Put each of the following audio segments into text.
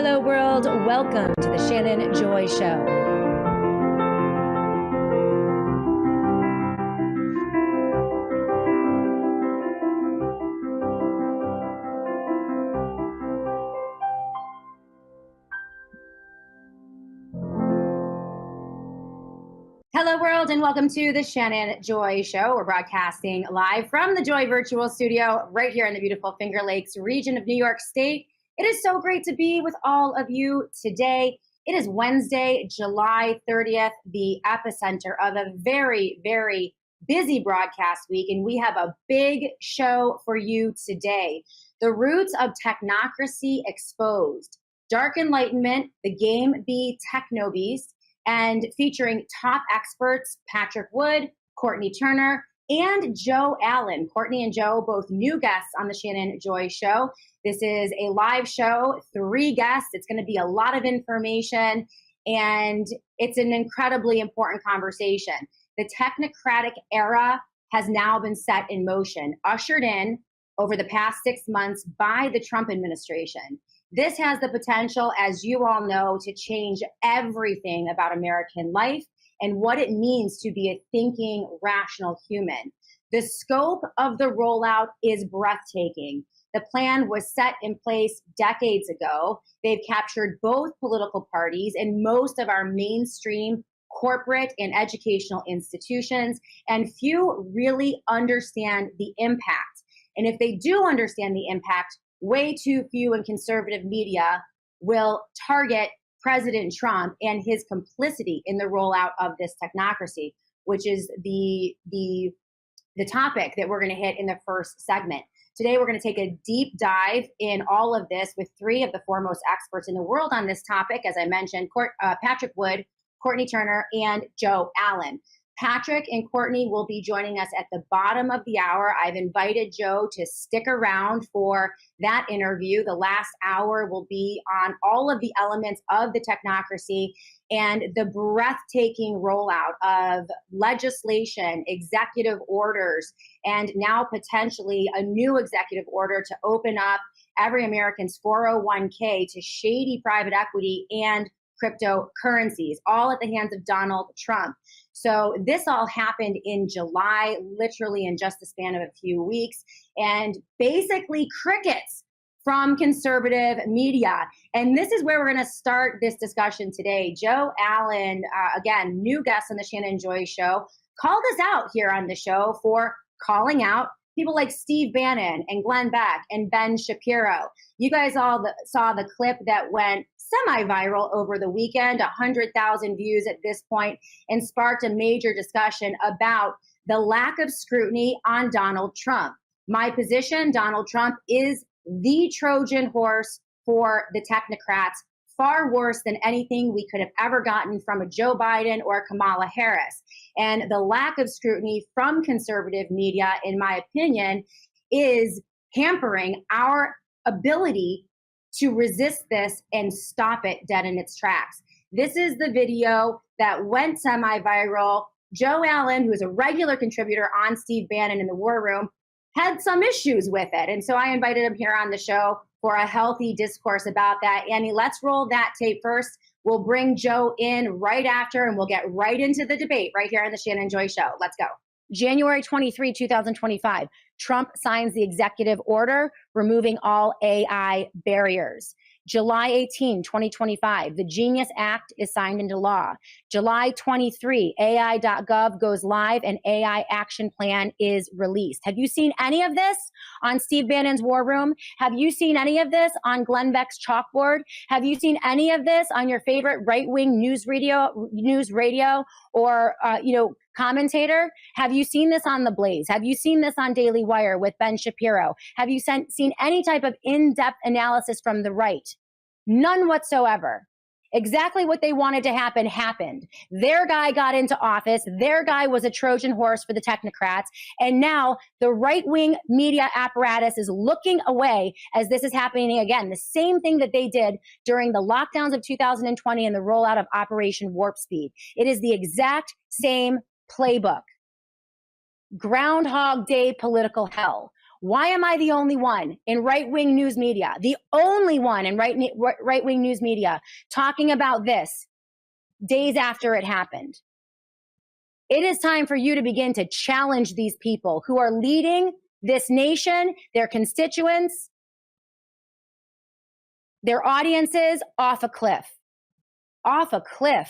Hello, world. Welcome to the Shannon Joy Show. Hello, world, and welcome to the Shannon Joy Show. We're broadcasting live from the Joy Virtual Studio right here in the beautiful Finger Lakes region of New York State. It is so great to be with all of you today. It is Wednesday, July 30th, the epicenter of a very, very busy broadcast week, and we have a big show for you today. The roots of technocracy exposed, dark enlightenment, the game be techno beast, and featuring top experts Patrick Wood, Courtney Turner, and Joe Allen. Courtney and Joe, both new guests on the Shannon Joy Show. This is a live show, 3 guests. It's going to be a lot of information, and it's an incredibly important conversation. The technocratic era has now been set in motion, ushered in over the past 6 months by the Trump administration. This has the potential, as you all know, to change everything about American life and what it means to be a thinking, rational human. The scope of the rollout is breathtaking. The plan was set in place decades ago. They've captured both political parties and most of our mainstream corporate and educational institutions, and few really understand the impact. And if they do understand the impact, way too few in conservative media will target President Trump and his complicity in the rollout of this technocracy, which is the topic that we're going to hit in the first segment. Today, we're going to take a deep dive in all of this with 3 of the foremost experts in the world on this topic. As I mentioned, Patrick Wood, Courtney Turner, and Joe Allen. Patrick and Courtney will be joining us at the bottom of the hour. I've invited Joe to stick around for that interview. The last hour will be on all of the elements of the technocracy and the breathtaking rollout of legislation, executive orders, and now potentially a new executive order to open up every American's 401k to shady private equity and cryptocurrencies, all at the hands of Donald Trump. So this all happened in July, literally in just the span of a few weeks, and basically crickets from conservative media. And this is where we're going to start this discussion today. Joe Allen, again, new guest on the Shannon Joy Show, called us out here on the show for calling out people like Steve Bannon and Glenn Beck and Ben Shapiro. You guys all saw the clip that went semi-viral over the weekend, 100,000 views at this point, and sparked a major discussion about the lack of scrutiny on Donald Trump. My position, Donald Trump is the Trojan horse for the technocrats, far worse than anything we could have ever gotten from a Joe Biden or Kamala Harris. And the lack of scrutiny from conservative media, in my opinion, is hampering our ability to resist this and stop it dead in its tracks. This is the video that went semi-viral. Joe Allen, who is a regular contributor on Steve Bannon in the War Room, had some issues with it. And so I invited him here on the show for a healthy discourse about that. Annie, let's roll that tape first. We'll bring Joe in right after, and we'll get right into the debate right here on the Shannon Joy Show. Let's go. January 23, 2025, Trump signs the executive order removing all AI barriers. July 18, 2025, the Genius Act is signed into law. July 23, AI.gov goes live and AI action plan is released. Have you seen any of this on Steve Bannon's War Room? Have you seen any of this on Glenn Beck's chalkboard? Have you seen any of this on your favorite right-wing news radio or, commentator? Have you seen this on The Blaze? Have you seen this on Daily Wire with Ben Shapiro? Have you seen any type of in-depth analysis from the right? None whatsoever. Exactly what they wanted to happen happened. Their guy got into office. Their guy was a Trojan horse for the technocrats. And now the right-wing media apparatus is looking away as this is happening again. The same thing that they did during the lockdowns of 2020 and the rollout of Operation Warp Speed. It is the exact same playbook. Groundhog Day political hell. Why am I the only one in right-wing news media, the only one in right-wing news media talking about this days after it happened? It is time for you to begin to challenge these people who are leading this nation, their constituents, their audiences off a cliff. Off a cliff.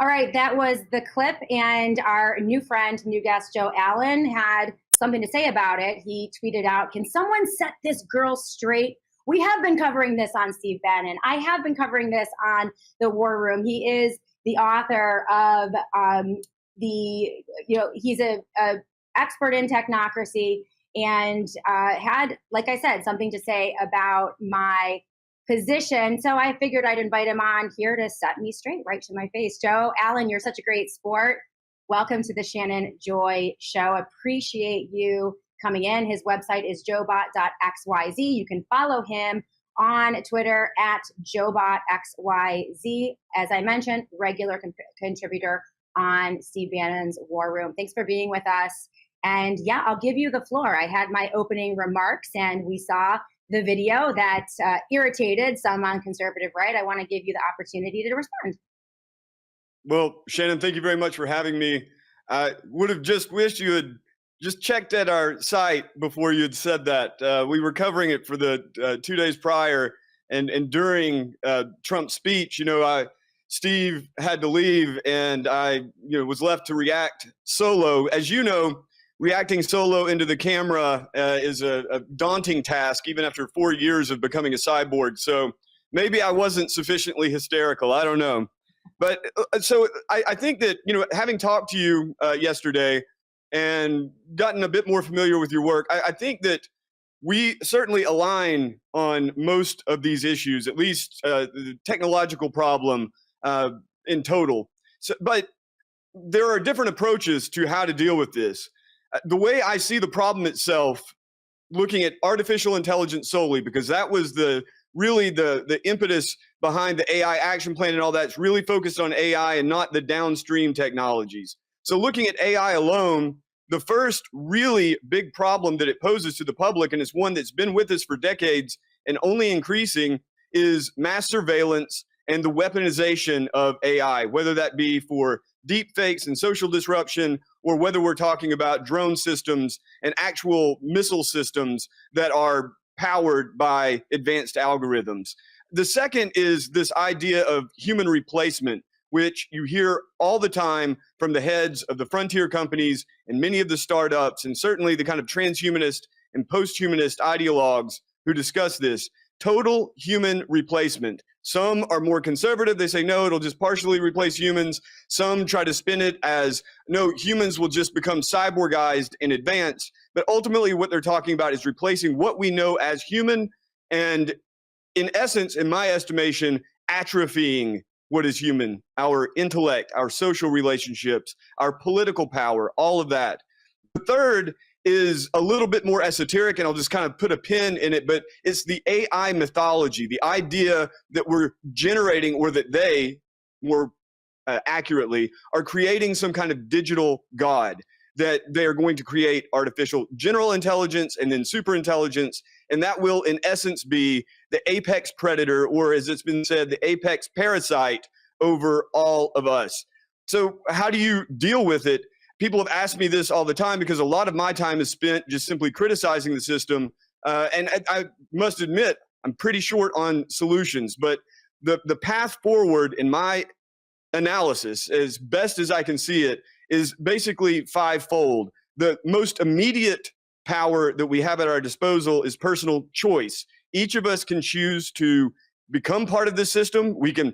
All right, that was the clip, and our new friend, new guest, Joe Allen, had something to say about it. He tweeted out, "Can someone set this girl straight?" We have been covering this on Steve Bannon. I have been covering this on The War Room. He is the author of he's a expert in technocracy, and had, like I said, something to say about my position. So I figured I'd invite him on here to set me straight, right to my face. Joe Allen, you're such a great sport. Welcome to the Shannon Joy Show. Appreciate you coming in. His website is joebot.xyz. You can follow him on Twitter at joebotxyz. As I mentioned, regular contributor on Steve Bannon's War Room. Thanks for being with us. And yeah, I'll give you the floor. I had my opening remarks, and we saw the video that irritated some on conservative right. I want to give you the opportunity to respond. Well, Shannon, thank you very much for having me. I would have just wished you had just checked at our site before you had said that. We were covering it for the 2 days prior, and during Trump's speech, Steve had to leave, and I was left to react solo. As you know, reacting solo into the camera is a daunting task, even after 4 years of becoming a cyborg. So maybe I wasn't sufficiently hysterical. I don't know. But so I think that, having talked to you yesterday and gotten a bit more familiar with your work, I think that we certainly align on most of these issues, at least the technological problem in total. But there are different approaches to how to deal with this. The way I see the problem itself, looking at artificial intelligence solely, because that was really the impetus behind the AI action plan and all that's really focused on AI and not the downstream technologies. So looking at AI alone, the first really big problem that it poses to the public, and it's one that's been with us for decades and only increasing, is mass surveillance and the weaponization of AI, whether that be for deep fakes and social disruption, or whether we're talking about drone systems and actual missile systems that are powered by advanced algorithms. The second is this idea of human replacement, which you hear all the time from the heads of the frontier companies and many of the startups, and certainly the kind of transhumanist and post-humanist ideologues who discuss this. Total human replacement. Some are more conservative. They say, no, it'll just partially replace humans. Some try to spin it as, no, humans will just become cyborgized in advance. But ultimately, what they're talking about is replacing what we know as human and, in essence, in my estimation, atrophying what is human, our intellect, our social relationships, our political power, all of that. The third is a little bit more esoteric, and I'll just kind of put a pin in it, but it's the AI mythology, the idea that we're generating, or that they, more accurately, are creating some kind of digital god, that they are going to create artificial general intelligence and then super intelligence, and that will, in essence, be the apex predator, or as it's been said, the apex parasite over all of us. So how do you deal with it? People have asked me this all the time, because a lot of my time is spent just simply criticizing the system. And I must admit, I'm pretty short on solutions, but the path forward in my analysis, as best as I can see it, is basically fivefold. The most immediate power that we have at our disposal is personal choice. Each of us can choose to become part of this system. We can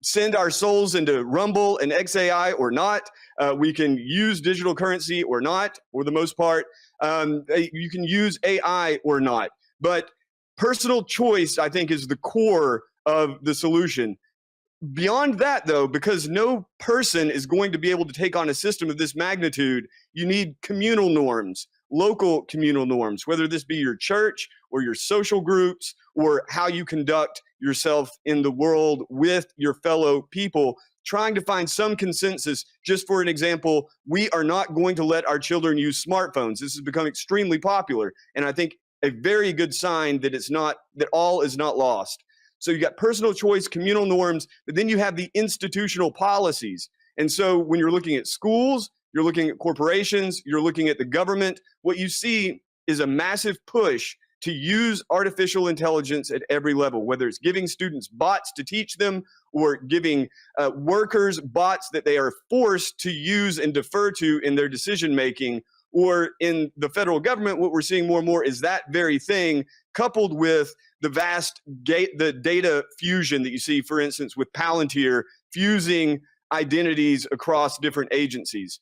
send our souls into Rumble and XAI or not. We can use digital currency or not, for the most part. You can use AI or not. But personal choice, I think, is the core of the solution. Beyond that, though, because no person is going to be able to take on a system of this magnitude, you need communal norms, local communal norms, whether this be your church or your social groups or how you conduct yourself in the world with your fellow people. trying to find some consensus. Just for an example, we are not going to let our children use smartphones. This has become extremely popular, and I think a very good sign that that all is not lost. So you got personal choice, communal norms, but then you have the institutional policies. And so when you're looking at schools, you're looking at corporations, you're looking at the government, what you see is a massive push to use artificial intelligence at every level, whether it's giving students bots to teach them or giving workers bots that they are forced to use and defer to in their decision making. Or in the federal government, what we're seeing more and more is that very thing coupled with the vast the data fusion that you see, for instance, with Palantir fusing identities across different agencies.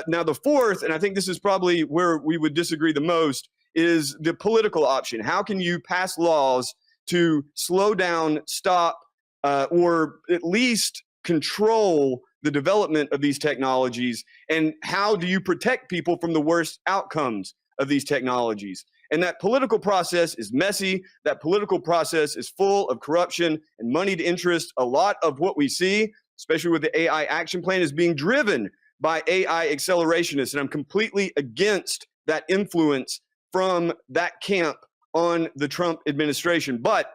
Now, the fourth, and I think this is probably where we would disagree the most, is the political option. How can you pass laws to slow down, stop, or at least control the development of these technologies? And how do you protect people from the worst outcomes of these technologies? And that political process is messy. That political process is full of corruption and moneyed interest. A lot of what we see, especially with the AI action plan, is being driven by AI accelerationists. And I'm completely against that influence from that camp on the Trump administration. But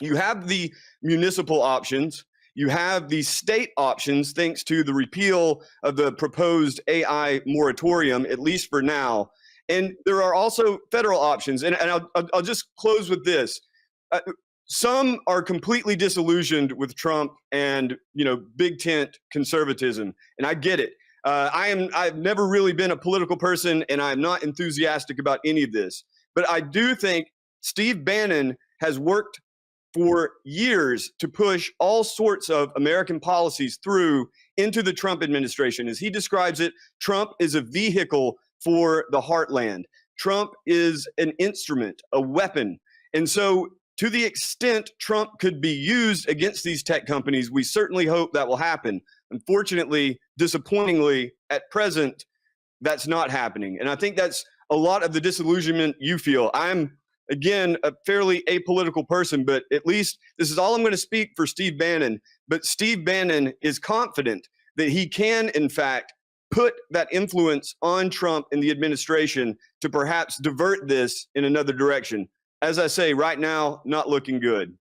you have the municipal options. You have the state options, thanks to the repeal of the proposed AI moratorium, at least for now. And there are also federal options. And I'll just close with this. Some are completely disillusioned with Trump and, big tent conservatism. And I get it. I've never really been a political person, and I'm not enthusiastic about any of this. But I do think Steve Bannon has worked for years to push all sorts of American policies through into the Trump administration. As he describes it, Trump is a vehicle for the heartland. Trump is an instrument, a weapon. And so to the extent Trump could be used against these tech companies, we certainly hope that will happen. Unfortunately, disappointingly, at present, that's not happening. And I think that's a lot of the disillusionment you feel. I'm, again, a fairly apolitical person, but at least this is all I'm going to speak for Steve Bannon. But Steve Bannon is confident that he can, in fact, put that influence on Trump and the administration to perhaps divert this in another direction. As I say, right now, not looking good.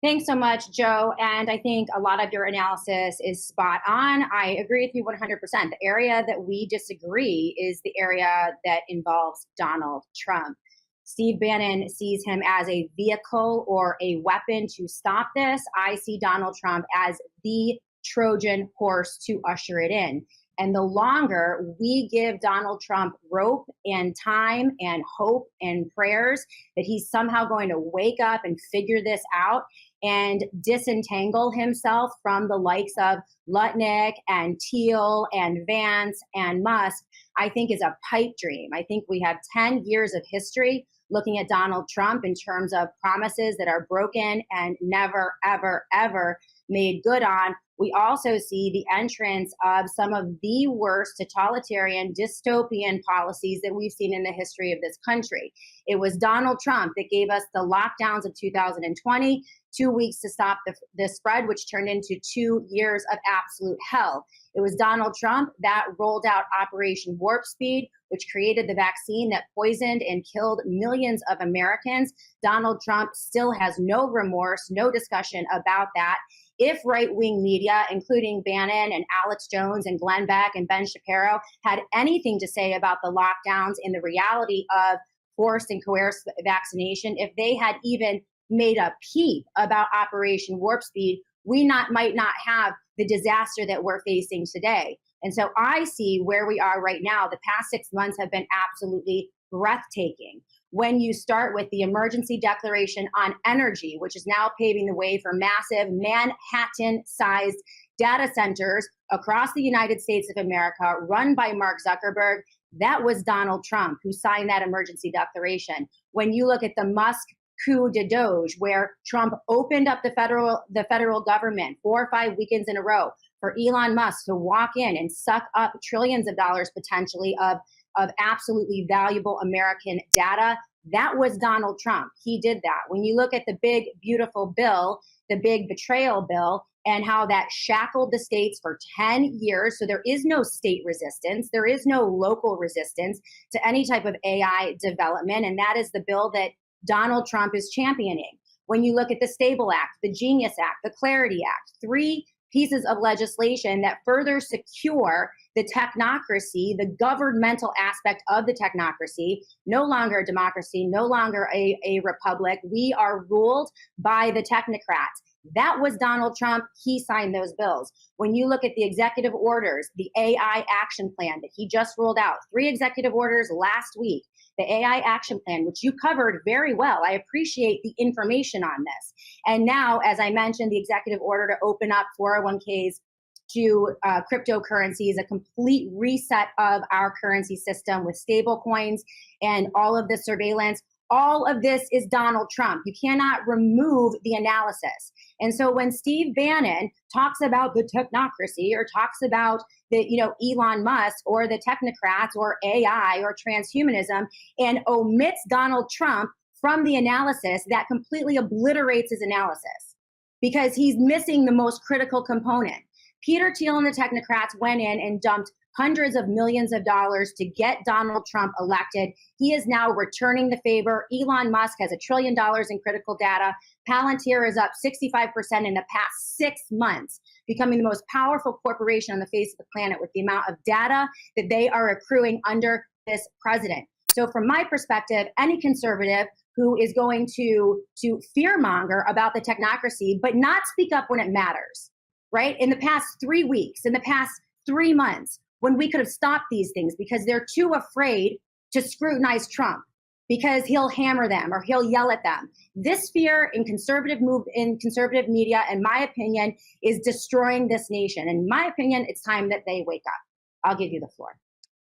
Thanks so much, Joe. And I think a lot of your analysis is spot on. I agree with you 100%. The area that we disagree is the area that involves Donald Trump. Steve Bannon sees him as a vehicle or a weapon to stop this. I see Donald Trump as the Trojan horse to usher it in. And the longer we give Donald Trump rope and time and hope and prayers that he's somehow going to wake up and figure this out and disentangle himself from the likes of Lutnick and Thiel and Vance and Musk, I think is a pipe dream. I think we have 10 years of history looking at Donald Trump in terms of promises that are broken and never, ever, ever made good on. We also see the entrance of some of the worst totalitarian dystopian policies that we've seen in the history of this country. It was Donald Trump that gave us the lockdowns of 2020, 2 weeks to stop the spread, which turned into 2 years of absolute hell. It was Donald Trump that rolled out Operation Warp Speed, which created the vaccine that poisoned and killed millions of Americans. Donald Trump still has no remorse, no discussion about that. If right-wing media, including Bannon and Alex Jones and Glenn Beck and Ben Shapiro, had anything to say about the lockdowns and the reality of forced and coerced vaccination, if they had even made a peep about Operation Warp Speed, we might not have the disaster that we're facing today. And so I see where we are right now. The past 6 months have been absolutely breathtaking. When you start with the emergency declaration on energy, which is now paving the way for massive Manhattan-sized data centers across the United States of America, run by Mark Zuckerberg, that was Donald Trump who signed that emergency declaration. When you look at the Musk coup de Doge, where Trump opened up the federal government 4 or 5 weekends in a row for Elon Musk to walk in and suck up trillions of dollars potentially of absolutely valuable American data, That was Donald Trump. He did that. When you look at the big, beautiful bill, the big betrayal bill, and how that shackled the states for 10 years. So there is no state resistance. There is no local resistance to any type of AI development. And that is the bill that Donald Trump is championing. When you look at the Stable Act, the Genius Act, the Clarity Act, three pieces of legislation that further secure the technocracy, the governmental aspect of the technocracy, no longer a democracy, no longer a republic. We are ruled by the technocrats. That was Donald Trump. He signed those bills. When you look at the executive orders, the AI action plan that he just rolled out, 3 executive orders last week, the AI action plan, which you covered very well. I appreciate the information on this. And now, as I mentioned, the executive order to open up 401ks to cryptocurrencies, a complete reset of our currency system with stable coins and all of the surveillance. All of this is Donald Trump. You cannot remove the analysis. And so when Steve Bannon talks about the technocracy or talks about the, Elon Musk or the technocrats or AI or transhumanism and omits Donald Trump from the analysis, that completely obliterates his analysis because he's missing the most critical component. Peter Thiel and the technocrats went in and dumped hundreds of millions of dollars to get Donald Trump elected. He is now returning the favor. Elon Musk has $1 trillion in critical data. Palantir is up 65% in the past 6 months, becoming the most powerful corporation on the face of the planet with the amount of data that they are accruing under this president. So from my perspective, any conservative who is going to fearmonger about the technocracy, but not speak up when it matters, right? In the past 3 weeks, in the past 3 months, when we could have stopped these things because they're too afraid to scrutinize Trump because he'll hammer them or he'll yell at them. This fear in conservative media, in my opinion, is destroying this nation. In my opinion, it's time that they wake up. I'll give you the floor.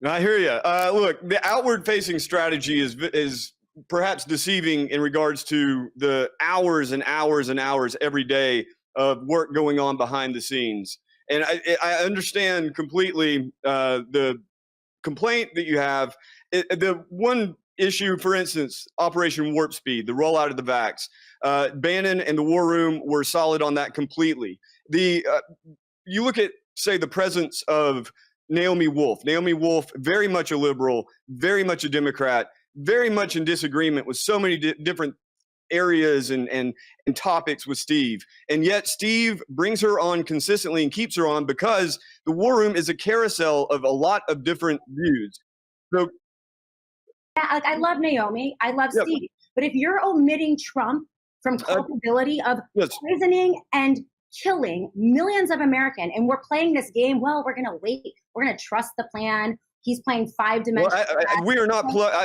I hear you. Look, the outward-facing strategy is perhaps deceiving in regards to the hours and hours and hours every day of work going on behind the scenes. And I understand completely the complaint that you have. The one issue, for instance, Operation Warp Speed, the rollout of the vax, Bannon and the War Room were solid on that completely. You look at, say, the presence of Naomi Wolf. Naomi Wolf, very much a liberal, very much a Democrat, very much in disagreement with so many different areas and topics with Steve. And yet Steve brings her on consistently and keeps her on because the War Room is a carousel of a lot of different views. So yeah, I love Naomi. I love Steve. But if you're omitting Trump from culpability of poisoning and killing millions of Americans, and we're playing this game, well, we're going to wait. We're going to trust the plan. He's playing 5-dimensional. Well,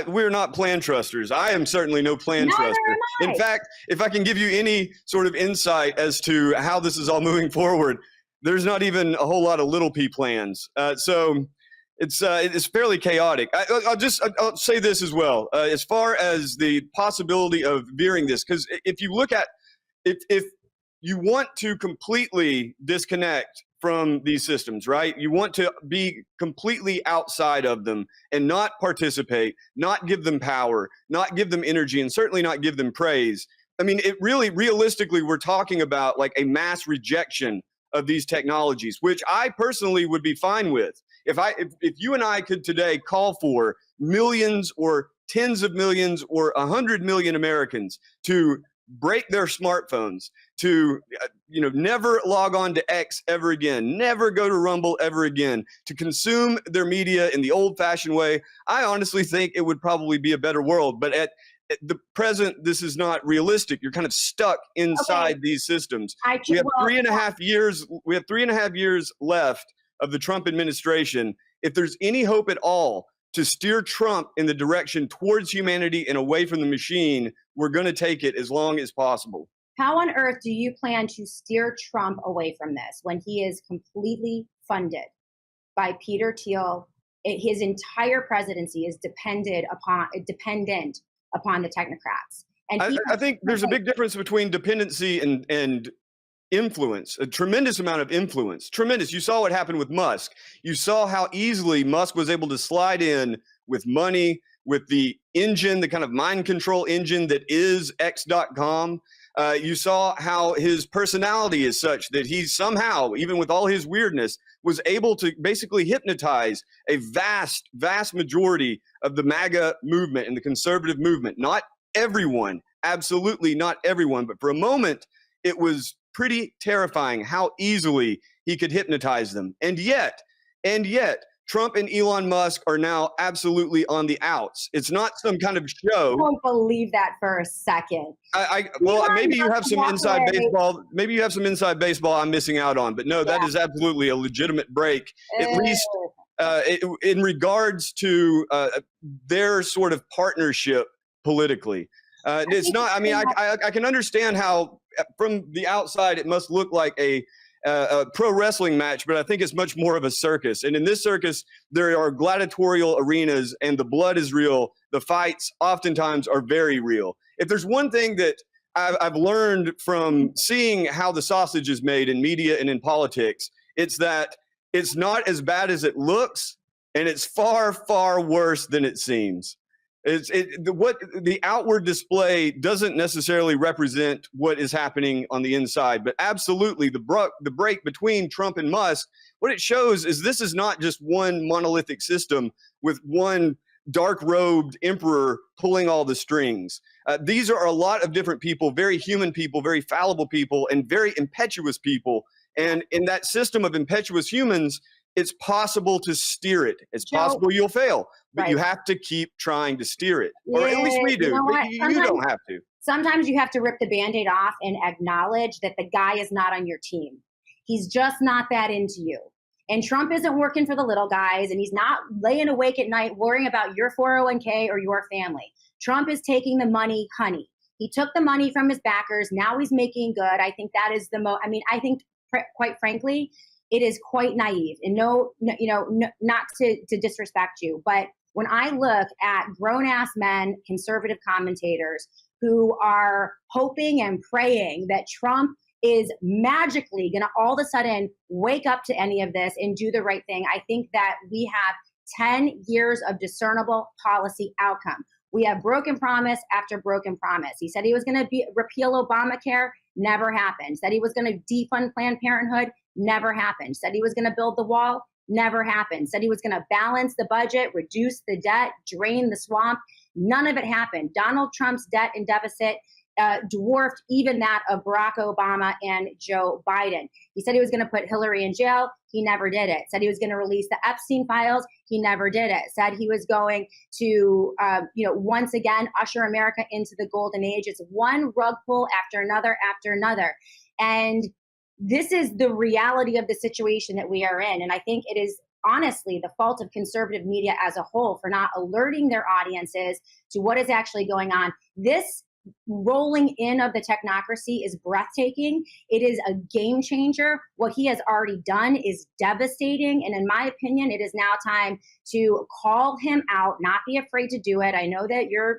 we are not plan trusters. I am certainly no plan truster. In fact, if I can give you any sort of insight as to how this is all moving forward, there's not even a whole lot of little p plans. So it's fairly chaotic. I'll say this as well, as far as the possibility of veering this, because if you look at if you want to completely disconnect from these systems, right? You want to be completely outside of them and not participate, not give them power, not give them energy, and certainly not give them praise. I mean, it really, realistically, we're talking about like a mass rejection of these technologies, which I personally would be fine with. If you and I could today call for millions or tens of millions or 100 million Americans to break their smartphones, to never log on to X ever again, never go to Rumble ever again, to consume their media in the old-fashioned way, I honestly think it would probably be a better world. But at the present, this is not realistic. You're kind of stuck inside these systems. We have 3.5 years. We have 3.5 years left of the Trump administration. If there's any hope at all to steer Trump in the direction towards humanity and away from the machine, we're going to take it as long as possible. How on earth do you plan to steer Trump away from this when he is completely funded by Peter Thiel? His entire presidency is dependent upon the technocrats. And I think there's a big difference between dependency and influence, a tremendous amount of influence. Tremendous. You saw what happened with Musk. You saw how easily Musk was able to slide in with money, with the engine, the kind of mind control engine that is X.com. You saw how his personality is such that he somehow, even with all his weirdness, was able to basically hypnotize a vast, vast majority of the MAGA movement and the conservative movement. Not everyone, absolutely not everyone, but for a moment, it was pretty terrifying how easily he could hypnotize them. And yet, Trump and Elon Musk are now absolutely on the outs. It's not some kind of show. I don't believe that for a second. Well, maybe you have some inside baseball. Maybe you have some inside baseball I'm missing out on. But no, that is absolutely a legitimate break, at least in regards to their sort of partnership politically. It's not. I mean, I can understand how from the outside it must look like a pro wrestling match, but I think it's much more of a circus. And in this circus, there are gladiatorial arenas and the blood is real. The fights oftentimes are very real. If there's one thing that I've learned from seeing how the sausage is made in media and in politics, it's that it's not as bad as it looks, and it's far, far worse than it seems. What the outward display doesn't necessarily represent what is happening on the inside, but absolutely the break between Trump and Musk, what it shows is this is not just one monolithic system with one dark-robed emperor pulling all the strings. These are a lot of different people, very human people, very fallible people, and very impetuous people. And in that system of impetuous humans, it's possible to steer it. It's possible you'll fail, but you have to keep trying to steer it. Or at least we do. You don't have to. Sometimes you have to rip the Band-Aid off and acknowledge that the guy is not on your team. He's just not that into you. And Trump isn't working for the little guys, and he's not laying awake at night worrying about your 401k or your family. Trump is taking the money, honey. He took the money from his backers. Now he's making good. I think that is I think, quite frankly, it is quite naive, and not to disrespect you, but when I look at grown-ass men, conservative commentators who are hoping and praying that Trump is magically going to all of a sudden wake up to any of this and do the right thing, I think that we have 10 years of discernible policy outcome. We have broken promise after broken promise. He said he was going to repeal Obamacare, never happened. Said he was going to defund Planned Parenthood, never happened. Said he was going to build the wall, never happened. Said he was going to balance the budget, reduce the debt, drain the swamp. None of it happened. Donald Trump's debt and deficit dwarfed even that of Barack Obama and Joe Biden. He said he was going to put Hillary in jail. He never did it. Said he was going to release the Epstein files. He never did it. Said he was going to, once again, usher America into the golden age. It's one rug pull after another after another. And this is the reality of the situation that we are in. And I think it is honestly the fault of conservative media as a whole for not alerting their audiences to what is actually going on. This rolling in of the technocracy is breathtaking. It is a game changer. What he has already done is devastating. And in my opinion, it is now time to call him out, not be afraid to do it. I know that your,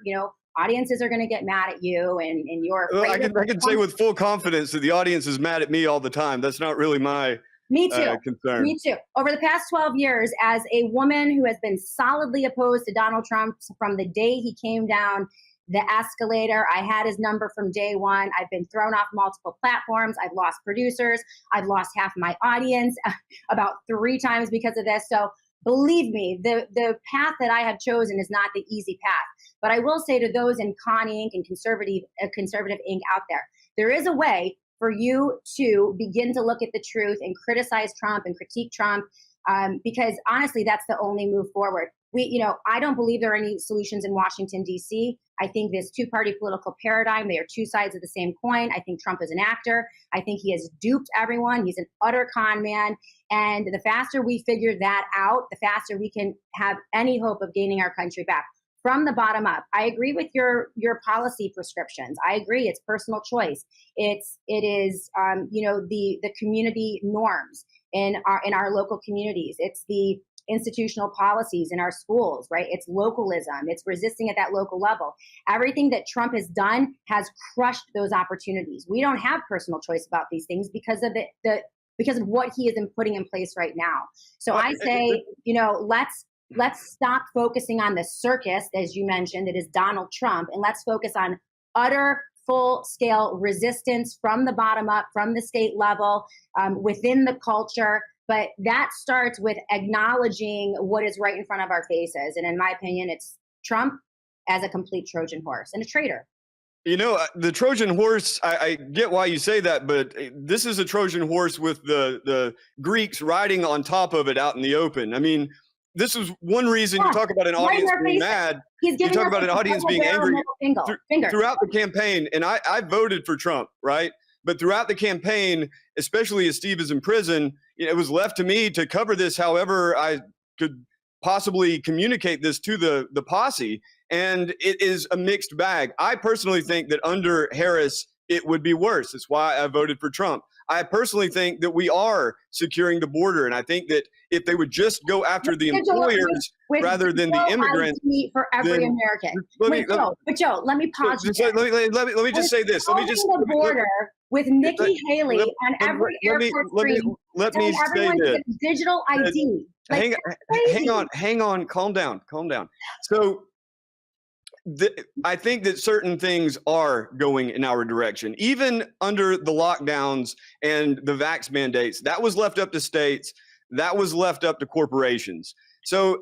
audiences are going to get mad at you and you're afraid. I can say with full confidence that the audience is mad at me all the time. That's not really my concern. Me too. Over the past 12 years, as a woman who has been solidly opposed to Donald Trump from the day he came down the escalator, I had his number from day one. I've been thrown off multiple platforms. I've lost producers. I've lost half my audience about 3 times because of this. So believe me, the path that I have chosen is not the easy path. But I will say to those in Con Inc. and conservative Inc. out there, there is a way for you to begin to look at the truth and criticize Trump and critique Trump, because honestly, that's the only move forward. I don't believe there are any solutions in Washington, D.C. I think this 2-party political paradigm, they are 2 sides of the same coin. I think Trump is an actor. I think he has duped everyone. He's an utter con man. And the faster we figure that out, the faster we can have any hope of gaining our country back. From the bottom up, I agree with your policy prescriptions. I agree, it's personal choice. It is the community norms in our local communities. It's the institutional policies in our schools, right? It's localism. It's resisting at that local level. Everything that Trump has done has crushed those opportunities. We don't have personal choice about these things because of because of what he is putting in place right now. So I say, let's let's stop focusing on the circus, as you mentioned, that is Donald Trump, and let's focus on utter full-scale resistance from the bottom up, from the state level, within the culture. But that starts with acknowledging what is right in front of our faces. And in my opinion, it's Trump as a complete Trojan horse and a traitor. You know, the Trojan horse, I get why you say that, but this is a Trojan horse with the Greeks riding on top of it out in the open. I mean, this is one reason you talk about an audience being mad. You talk about an audience being angry throughout the campaign. And I voted for Trump, right? But throughout the campaign, especially as Steve is in prison, it was left to me to cover this however I could possibly communicate this to the posse. And it is a mixed bag. I personally think that under Harris, it would be worse. That's why I voted for Trump. I personally think that we are securing the border. And I think that if they would just go after the employers rather than the immigrants. For every American. But Joe, let me pause. Let me just say this. Let me just. The border with Nikki Haley on every airport screen. Let me say this. Digital ID. Hang on. Calm down. So, I think that certain things are going in our direction, even under the lockdowns and the vax mandates. That was left up to states. That was left up to corporations. So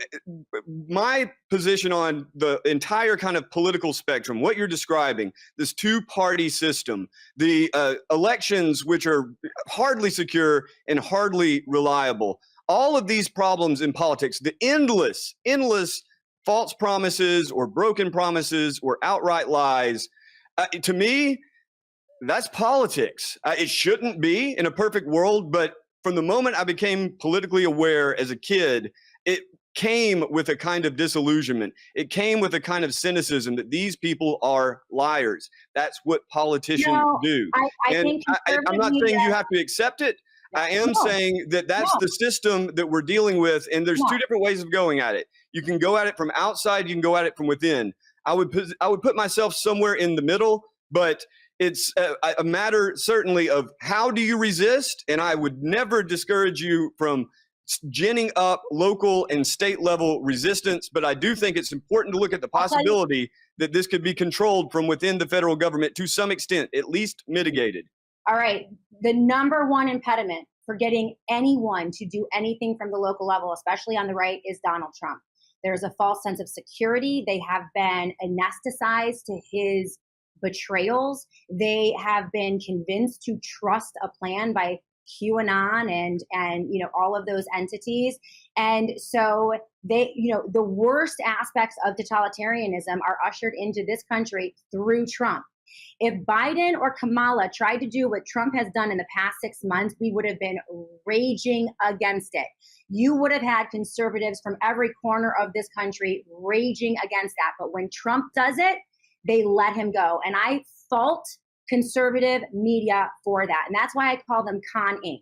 my position on the entire kind of political spectrum, what you're describing, this two-party system, the elections, which are hardly secure and hardly reliable, all of these problems in politics, the endless false promises or broken promises or outright lies, to me, that's politics. It shouldn't be in a perfect world, but from the moment I became politically aware as a kid, it came with a kind of disillusionment. It came with a kind of cynicism that these people are liars. That's what politicians do. I'm not saying you have to accept it. I am saying that that's the system that we're dealing with, and there's two different ways of going at it. You can go at it from outside, you can go at it from within. I would put myself somewhere in the middle, but it's a matter certainly of how do you resist, and I would never discourage you from ginning up local and state level resistance, but I do think it's important to look at the possibility that this could be controlled from within the federal government to some extent, at least mitigated. All right. The number one impediment for getting anyone to do anything from the local level, especially on the right, is Donald Trump. There's a false sense of security. They have been anesthetized to his betrayals. They have been convinced to trust a plan by QAnon and all of those entities. And so they, the worst aspects of totalitarianism are ushered into this country through Trump. If Biden or Kamala tried to do what Trump has done in the past 6 months, we would have been raging against it. You would have had conservatives from every corner of this country raging against that. But when Trump does it, they let him go. And I fault conservative media for that. And that's why I call them Con Inc.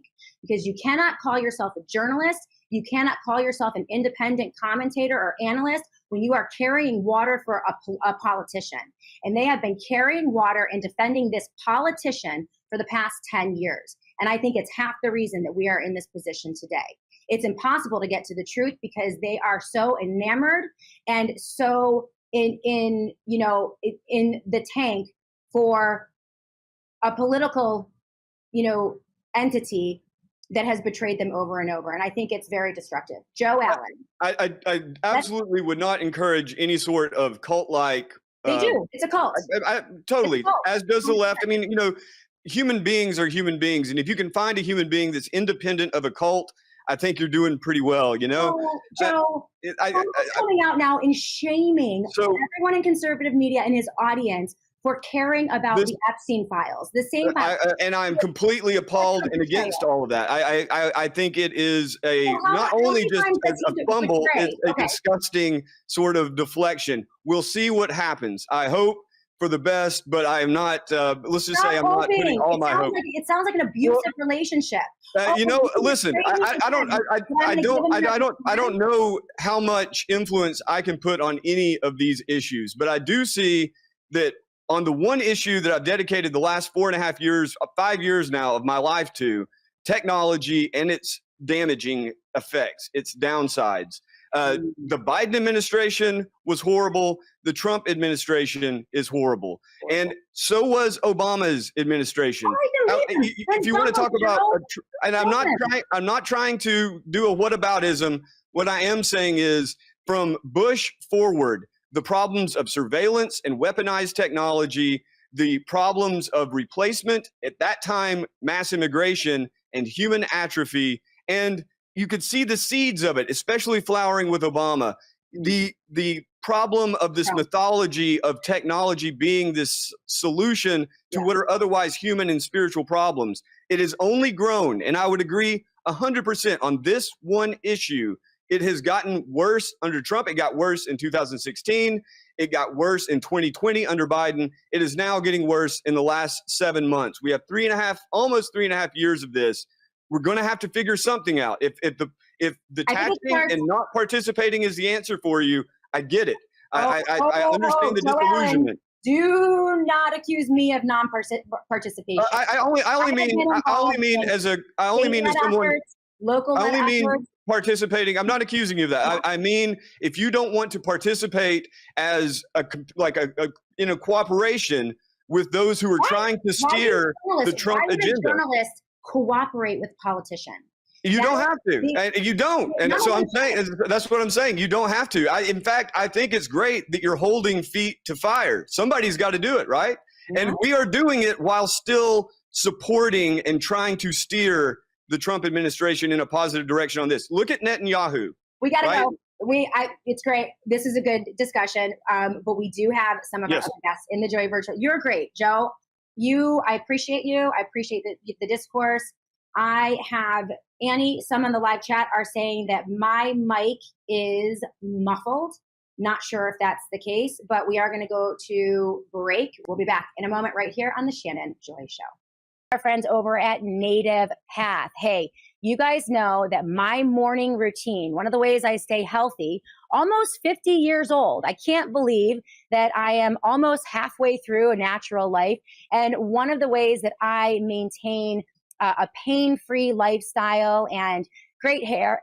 Because you cannot call yourself a journalist. You cannot call yourself an independent commentator or analyst when you are carrying water for a politician. And they have been carrying water and defending this politician for the past 10 years. And I think it's half the reason that we are in this position today. It's impossible to get to the truth because they are so enamored and so in the tank for a political, entity that has betrayed them over and over. And I think it's very destructive. Joe Allen. I absolutely would not encourage any sort of cult-like. They do. It's a cult. Totally. It's a cult. As does the left. I mean, human beings are human beings. And if you can find a human being that's independent of a cult, I think you're doing pretty well, Joe, coming out now and shaming everyone in conservative media and his audience for caring about the Epstein files. The same and I'm completely appalled and against all of that. I think it is not only just a fumble, it's a disgusting sort of deflection. We'll see what happens. I hope for the best, but I am not, let's just say I'm not putting all my hope. It sounds like an abusive relationship. Listen, I don't know how much influence I can put on any of these issues, but I do see that on the one issue that I've dedicated the last 4.5 years, 5 years now of my life to, technology and its damaging effects, its downsides. The Biden administration was horrible. The Trump administration is horrible. And so was Obama's administration. If you want to talk about, and I'm not trying to do a whataboutism. What I am saying is, from Bush forward, the problems of surveillance and weaponized technology, the problems of replacement, at that time, mass immigration and human atrophy, and you could see the seeds of it, especially flowering with Obama. The problem of this mythology of technology being this solution to what are otherwise human and spiritual problems. It has only grown, and I would agree 100% on this one issue. It has gotten worse under Trump. It got worse in 2016. It got worse in 2020 under Biden. It is now getting worse in the last 7 months. We have almost 3.5 years of this. We're going to have to figure something out. If the taxing and not participating is the answer for you, I get it. I understand the disillusionment. Do not accuse me of non-participation. I only mean as someone. Local. I only mean participating. I'm not accusing you of that. I mean, if you don't want to participate as in a cooperation with those who are trying to steer the Trump agenda. Journalists cooperate with politicians. You don't have to. You don't. And so I'm saying, that's what I'm saying. You don't have to. In fact, I think it's great that you're holding feet to fire. Somebody's got to do it, right? And we are doing it while still supporting and trying to steer the Trump administration in a positive direction on this. Look at Netanyahu. We got to go. It's great. This is a good discussion. But we do have some of our other guests in the Joy Virtual. You're great, Joe. I appreciate you. I appreciate the discourse. I have Annie. Some in the live chat are saying that my mic is muffled. Not sure if that's the case, but we are going to go to break. We'll be back in a moment right here on the Shannon Joy Show. Our friends over at Native Path. Hey, you guys know that my morning routine, one of the ways I stay healthy, almost 50 years old. I can't believe that I am almost halfway through a natural life. And one of the ways that I maintain a pain-free lifestyle and great hair,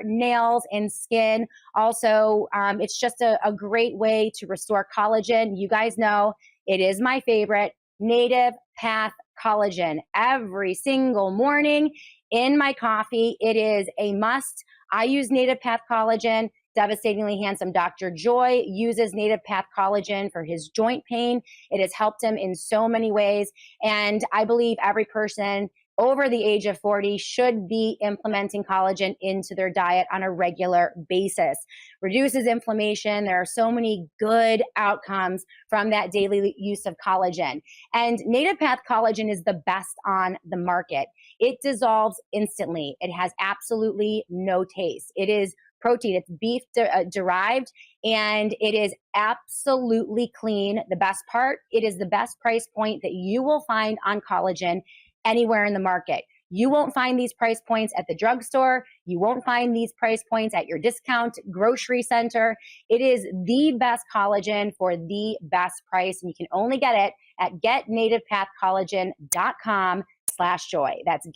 nails, and skin. Also, it's just a great way to restore collagen. You guys know it is my favorite, Native Path collagen. Every single morning in my coffee, it is a must. I use Native Path collagen. Devastatingly Handsome Dr. Joy uses Native Path collagen for his joint pain. It has helped him in so many ways. And I believe every person over the age of 40 should be implementing collagen into their diet on a regular basis. Reduces inflammation. There are so many good outcomes from that daily use of collagen. And Native Path collagen is the best on the market. It dissolves instantly. It has absolutely no taste. It is protein. It's beef derived, and it is absolutely clean. The best part, it is the best price point that you will find on collagen anywhere in the market. You won't find these price points at the drugstore. You won't find these price points at your discount grocery center. It is the best collagen for the best price, and you can only get it at getnativepathcollagen.com/joy. That's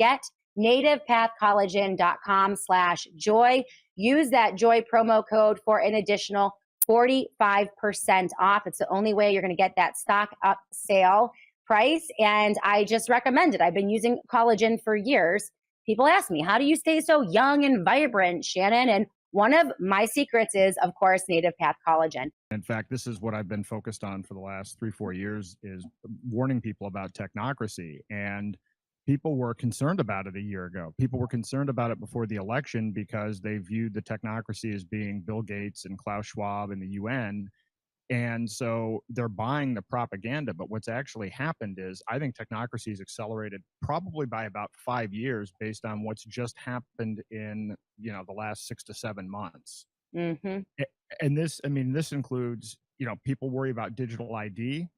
getnativepathcollagen.com/joy. Use that Joy promo code for an additional 45% off. It's the only way you're going to get that stock up sale price. And I just recommend it. I've been using collagen for years. People ask me, how do you stay so young and vibrant, Shannon? And one of my secrets is, of course, Native Path collagen. In fact, this is what I've been focused on for the last 3-4 years, is warning people about technocracy. And people were concerned about it a year ago. People were concerned about it before the election because they viewed the technocracy as being Bill Gates and Klaus Schwab and the UN. And so they're buying the propaganda. But what's actually happened is, I think technocracy has accelerated probably by about 5 years based on what's just happened in, the last 6 to 7 months. Mm-hmm. And this includes, people worry about digital ID.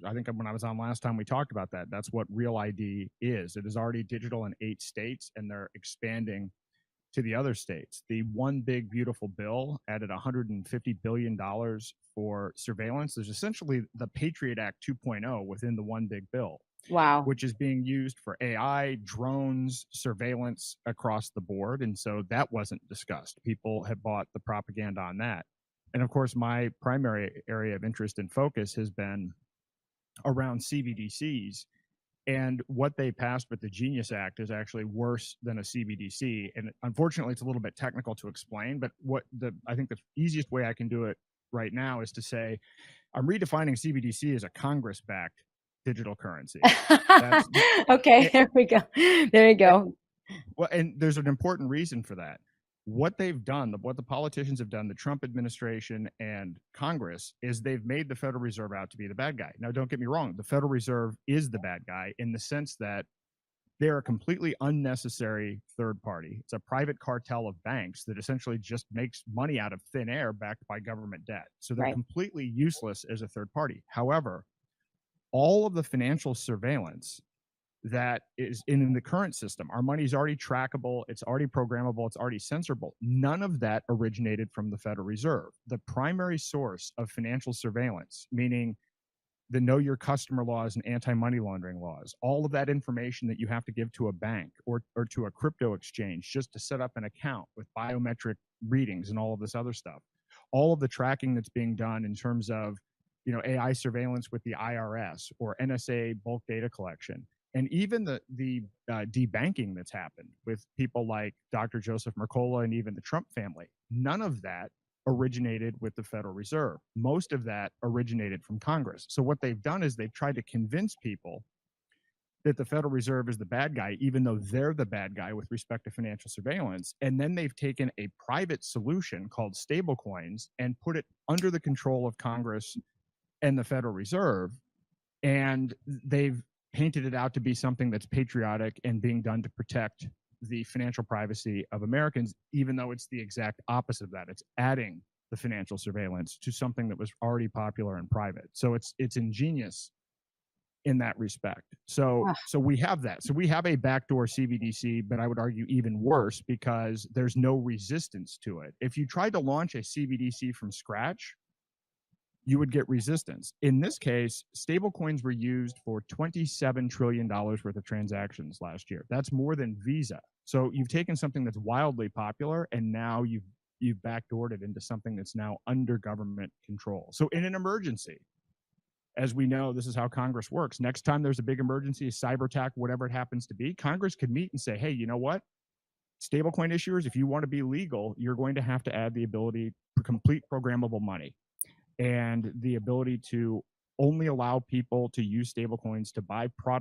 I think when I was on last time, we talked about that. That's what Real ID is. It is already digital in 8 states, and they're expanding to the other states. The One Big Beautiful Bill added $150 billion for surveillance. There's essentially the Patriot Act 2.0 within the One Big Bill. Wow. which is being used for AI, drones, surveillance across the board. And so that wasn't discussed. People have bought the propaganda on that. And of course, my primary area of interest and focus has been around CBDCs. And what they passed with the Genius Act is actually worse than a CBDC. And unfortunately, it's a little bit technical to explain. But I think the easiest way I can do it right now is to say I'm redefining CBDC as a Congress-backed digital currency. That's Okay, it, there we go. There you go. well, and there's an important reason for that. What they've done, what the politicians have done, the Trump administration and Congress, is they've made the Federal Reserve out to be the bad guy. Now, don't get me wrong, the Federal Reserve is the bad guy in the sense that they're a completely unnecessary third party. It's a private cartel of banks that essentially just makes money out of thin air backed by government debt. So they're Right. completely useless as a third party. However, all of the financial surveillance that is in the current system, our money is already trackable, it's already programmable, it's already censorable. None of that originated from the Federal Reserve. The primary source of financial surveillance, meaning the know your customer laws and anti-money laundering laws, all of that information that you have to give to a bank or to a crypto exchange just to set up an account with biometric readings and all of this other stuff, all of the tracking that's being done in terms of AI surveillance with the IRS or NSA bulk data collection, and even the debanking that's happened with people like Dr. Joseph Mercola and even the Trump family. None of that originated with the Federal Reserve. Most of that originated from Congress. So what they've done is they've tried to convince people that the Federal Reserve is the bad guy, even though they're the bad guy with respect to financial surveillance. And then they've taken a private solution called stablecoins and put it under the control of Congress and the Federal Reserve. And they've painted it out to be something that's patriotic and being done to protect the financial privacy of Americans, even though it's the exact opposite of that. It's adding the financial surveillance to something that was already popular and private. So it's ingenious in that respect. So we have that. So we have a backdoor CBDC, but I would argue even worse because there's no resistance to it. If you tried to launch a CBDC from scratch, you would get resistance. In this case, stablecoins were used for $27 trillion worth of transactions last year. That's more than Visa. So you've taken something that's wildly popular and now you've backdoored it into something that's now under government control. So in an emergency, as we know, this is how Congress works. Next time there's a big emergency, a cyber attack, whatever it happens to be, Congress could meet and say, hey, you know what? Stablecoin issuers, if you want to be legal, you're going to have to add the ability for complete programmable money and the ability to only allow people to use stablecoins to buy products